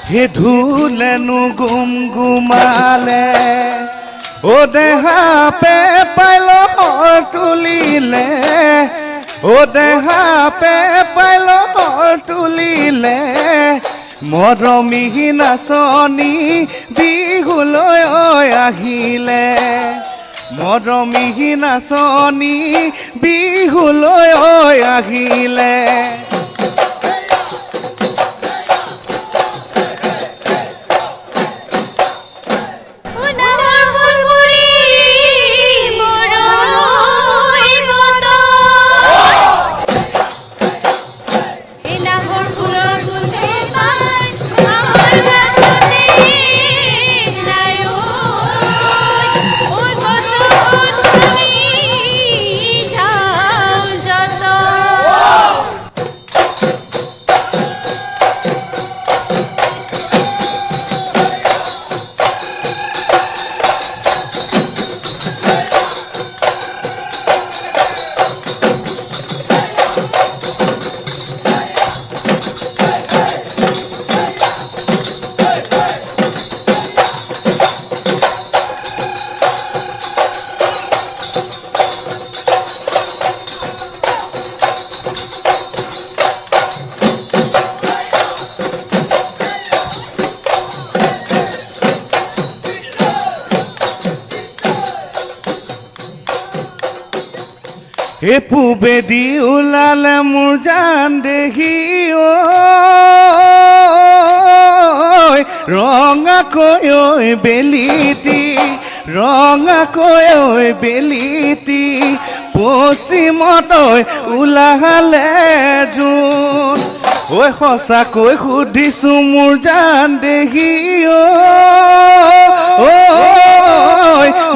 হে ধুলেনো গুম গুমালে ও দেহা পে পাইলো তুলিলে ও দেহা পে পাইলো তুলিলে মৰমী নাচনী বিহুলৈ আহিলে মৰমী নাচনী বিহুলৈ আহিলে হে পূবেদি ওলালে মোৰ জান দেহি ঐ ৰঙাকৈ ঐ বেলিটি ৰঙাকৈ ঐ বেলিটি পশ্চিমত ওলালে জোন ঐ সঁচাকৈ সুধিছো মোৰ জান দেহি ঐ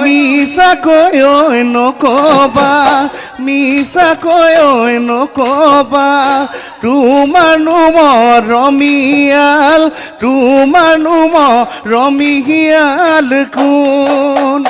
মিছাকৈ ঐ নকবা মিছাকৈ ঐ নকবা তোমাৰনো মৰমীয়াল তোমাৰনো মৰমীয়াল কোন